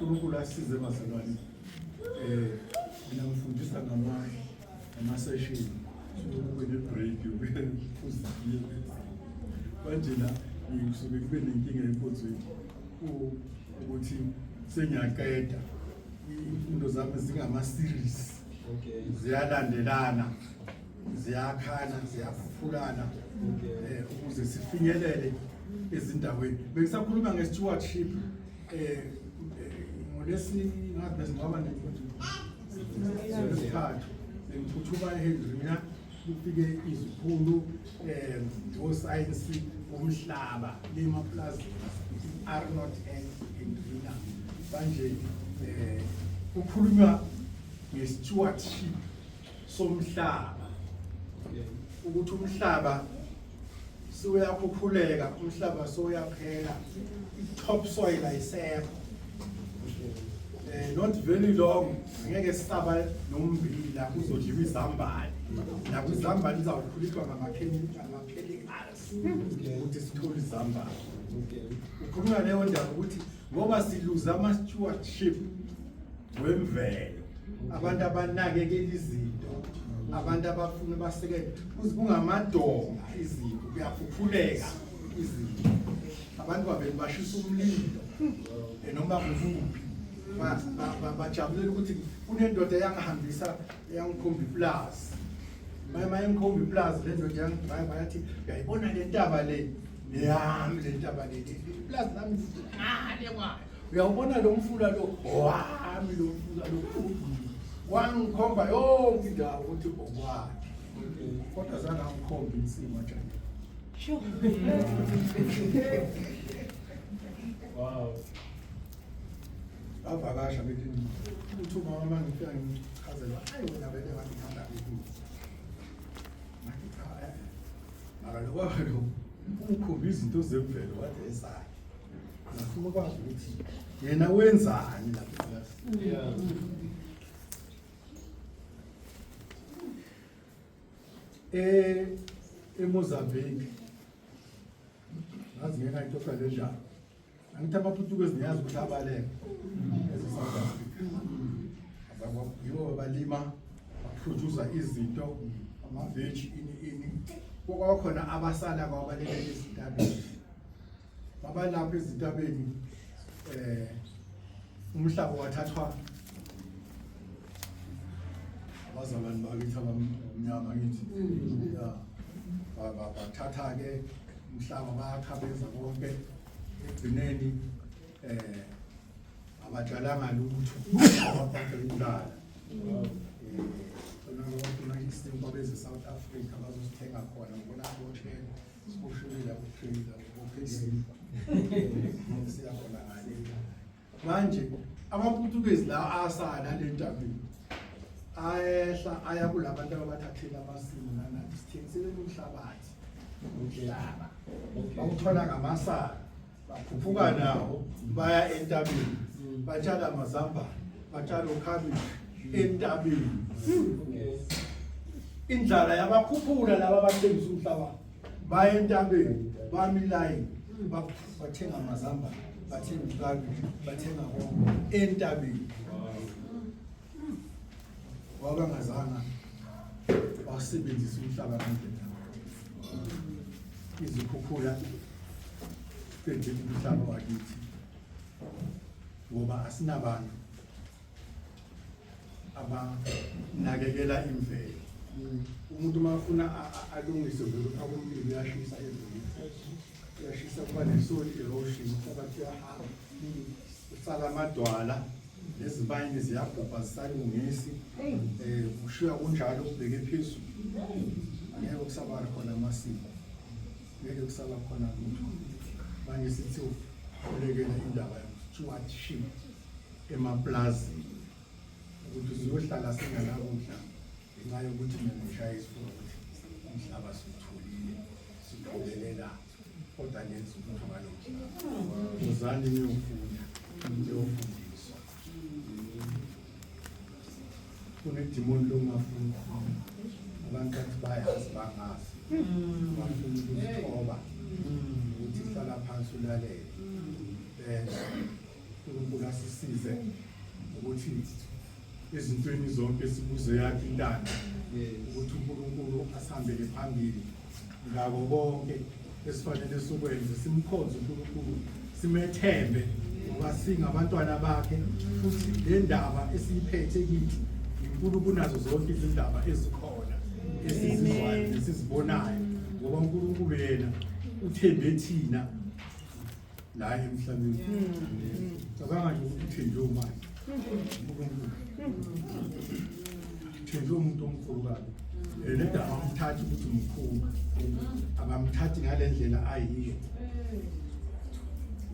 uNkulunkulu asize bazalwane. Mina ngifundisa ngama-session kube ne-break uzibuyele manje la ngisuke kube nenkinga enkonzweni ukuthi sengiyaqeda imfundo zami zingama-series ziyalandelana ziyakhana ziyafuphulana ukuze sifinyelele ezindaweni. Bengisakhuluma nge-stewardship ngolesithathu ngiphuthuma eHenry mina kufike izikhulu osayensi umhlaba lemaplazi Arnold and Hendrina manje ukhulunywa nge-stewardship somhlaba ukuthi umhlaba suyakhuphuleka umhlaba soyaphela i-topsoil ayisekho. Not very long ngeke sisaba nombila kuzodliwa izambane nakwizambane izawukhuliswa ngama-chemicals ukuthi sithole izambane. Ukhuluma leyo ndaba ukuthi ngoba siluza ama-stewardship wemvelo abantu abanakekela izinto abantu abafuna basekele kungamadonga izinto kuyaphuphuleka izinto abantu babeli bashisa umlilo noma kuvuphi bajabulela ukuthi kunendoda eyangihambisa eyangikhomba iplazi mayengikhomba iplazi le ndoda bayathi uyayibona le ntaba le neyami le ntaba le iplazi lami ngale kwayo uyawubona lo mfula lo wami lo mfula lo wangikhomba yonke indawo ukuthi bokwakhe kodwa zana ngikhomba insimo njani. Sure. Wow. Avakasha bethi uthi mama ngifika ngichazela hayi wena vele ngathi ngihamba kuphi ngathi cha akalokho ukukhomba izinto zemvelo wathi esakhe ngifuna ukwazi ukuthi yena wenzani lapha eMozambique ngazi ngeke ayithoka le njalo angithi amaPutukezi niyazi ukuthi abaleka eze-South Africa yibo balima baproducer izinto amaveji ini kwakhona abasala kwabalekela ezintabeni babalapha ezintabeni umhlaba wathathwa abazalwane bakithi abamnyama ngithi bathatha-ke umhlaba bayakhabeza konke egcineni abatshalanga lutho ababulala khona isinkwa beze-South Africa bazosithenga khona ngolapho othenga siboshulile ukuphila ophezulu siyakhona ngale manje amaPutukezi la asala le ntabeni ayehla aya kulabantu ababathathela amasimu nanathi sithengisele umhlabathi umhlaba bawuthola ngamasala bakhuphuka nawo baya entabeni batshala amazambane batshala ukhabishi entabeni indlala yabakhuphula laba abathengisa umhlaba baya entabeni bamilayini bathenga amazambane bathenga ukhabishi bathenga konke entabeni wabangazanga basebenzisa umhlaba ngendlela izikhuphula kwenzela umhlaba wakithi ngoba asinabantu abanakekela imvelo. Umuntu mafuna alungise vele akumlilo uyashisa ezweni uyashisa kuba ne-soil erosion phakathi yahamba usala amadwala nezibayini ziyabhubha zisalungisi ushiya kunjalo ubheke phezulu angeke kusaba khona amasiko ngeke kusaba khona lutho manje sithi ukulekela indaba stewardship emaplazini ukuthi siyohlala singanakudla ngenxa yokuthi mina ngishaya isifuba ukuthi umhlaba siwutholile siqhubekela kodwa nenza ukuthi ngalokho uzani niyofunda niyofundiswa kunedimoni lomafuna abantu bathi bayazi bangazi bafuna ukuzithoba ukuthi hlala phansi ulalele uNkulunkulu asisize sibasize ukuthi ezintweni zonke sibuze yakhe intando ukuthi uNkulunkulu asihambele phambili ngako konke esifanele sokwenza, simkhonze uNkulunkulu, simethembe ngoba singabantwana bakhe, futhi le ndaba esiyiphethe kithi inkulu kunazo zonke izindaba ezikhona esizizwayo nesizibonayo, ngoba uNkulunkulu yena uthembe thina la emhlabeni. Cabanga nje ukuthi uthenjwe umanje uNkulunkulu, uthenjwe umuntu omkhulu kabi. Le ndaba amthathi ukuthi umkhulu, abamthathi ngale ndlela ayiyo.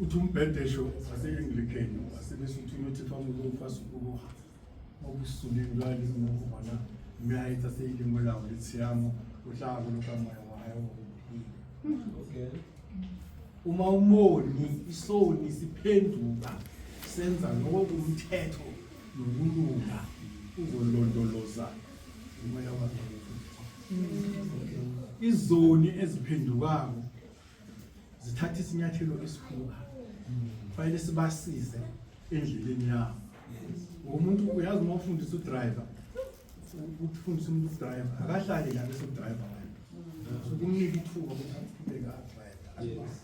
Uthi umbhedesho wase-Anglican wasebesuthini uthi famulo fasukulu okusuleni lwali ngokubona imiyayitha seyilimo lawo lethiyamo uhlabo lokamoya wayo. Okay, uma umoni isoni siphenduka senza ngokumthetho nokulunga uzolondoloza umoya wakhe. Izoni eziphendukako zithatha isinyathelo esikhulu, kufanele sibasize endleleni yabo. Umuntu uyazi uma ufundisa udriver, ukufundisa umuntu udriver akahlali la bese udriver so kumnika ithuba ukuthi aqhubeke adrive.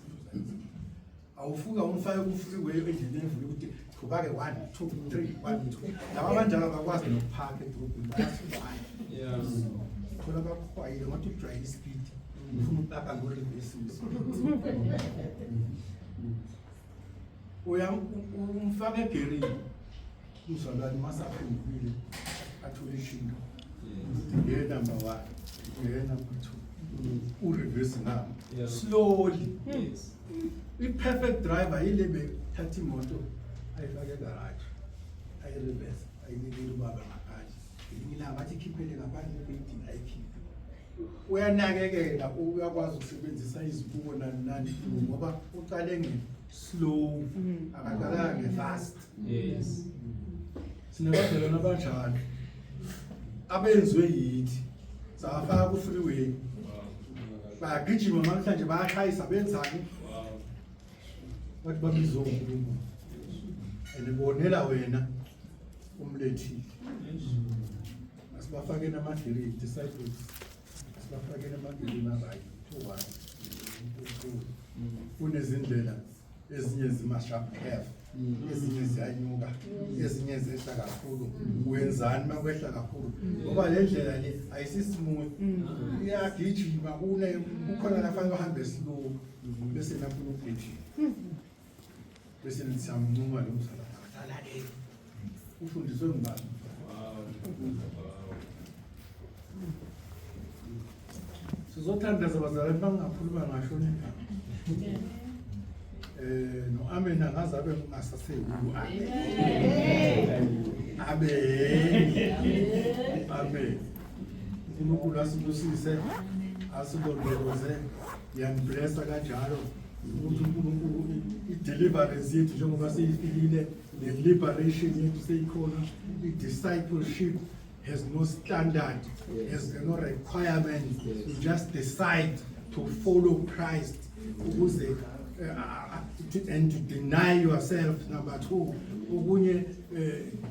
Awufuka umfake ku-freeway endleleni evule ukuthi qhubake 1 2 3 1 2. Laba abanjalo bakwazi nokuphaka edrobheni bayasibhala. Thola bakhwayile ngathi udrive ispeed ufuna ukupaka ngo-reversing. Umfake egerini uzalwane masaphendukile athole ishinto. Ngeke number 1, ngeke number 2, ureverse ngam slowly. I-perfect driver yile bethatha imoto ayifake egarage, ayireverse, ayinikele ubaba ngaphandle, elinye ilanga bathi ikhiphele ngaphandle ebhedini ayikhiphe. Uyanakekela, uyakwazi ukusebenzisa izibuko nani nani ngoba uqale nge-slow, akaqalanga nge-fast. Yes. Sinabadalwana abanjalo abenziwe yithi, safaka ku-freeway, bayagijima namhlanje bayashayisa benzani? Bathi babizwe uNkulunkulu and bonela wena umlethile. Asibafake namagiridi disciples, asibafake namagiridi abayi to 1. Kunezindlela ezinye zima-sharp curve, ezinye ziyanyuka, ezinye zehla kakhulu. Wenzani uma kwehla kakhulu? Ngoba le ndlela le ayisismooth, iyagijima, kukhona la fanele uhambe slow, bese nafuna ukugijima. Bese nitsamncuma lo msala akudala ke ufundiswe ngubani? Sizothandaza abazalwane bangakhuluma ngahlonipha. No amen angazabe ungasasehulu. Amen. uNkulunkulu asibusise, asilondoloze, yangiblessa kanjalo ukuthi uNkulunkulu i-deliverance yethu njengoba seyifikile, ne-liberation yettu seyikhona. I-discipleship has no standard, has no requirement. You just decide to follow Christ ukuze and to deny yourself. Number 2, ukunye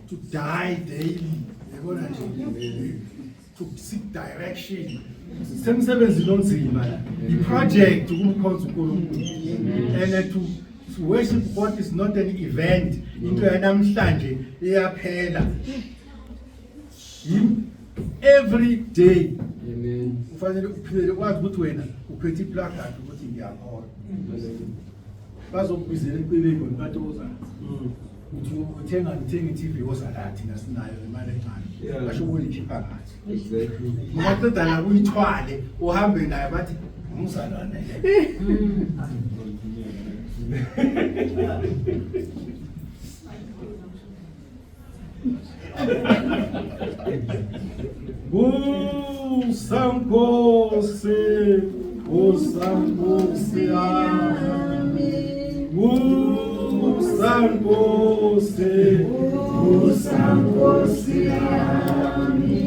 to die daily. Yabona nje, to seek direction. Semsebenzi lonzima the project ukumkhonza uNkulunkulu, and to worship God is not an event into yanamhlanje iyaphela. Every day. Amen. Ufanele uphile kwazi ukuthi wena uphethe iplakade ukuthi ngiyakhola. Bazokubizela empilweni ngatoza. Uthi uthenga iTV osalathi nasinayo imali encane. Basho ukuyikhipha ngathi. Exactly. Maqeda la uyithwale uhambe naye bathi umzalwane. Usankosi, usankosi ami. Usankosi, usankosi ami.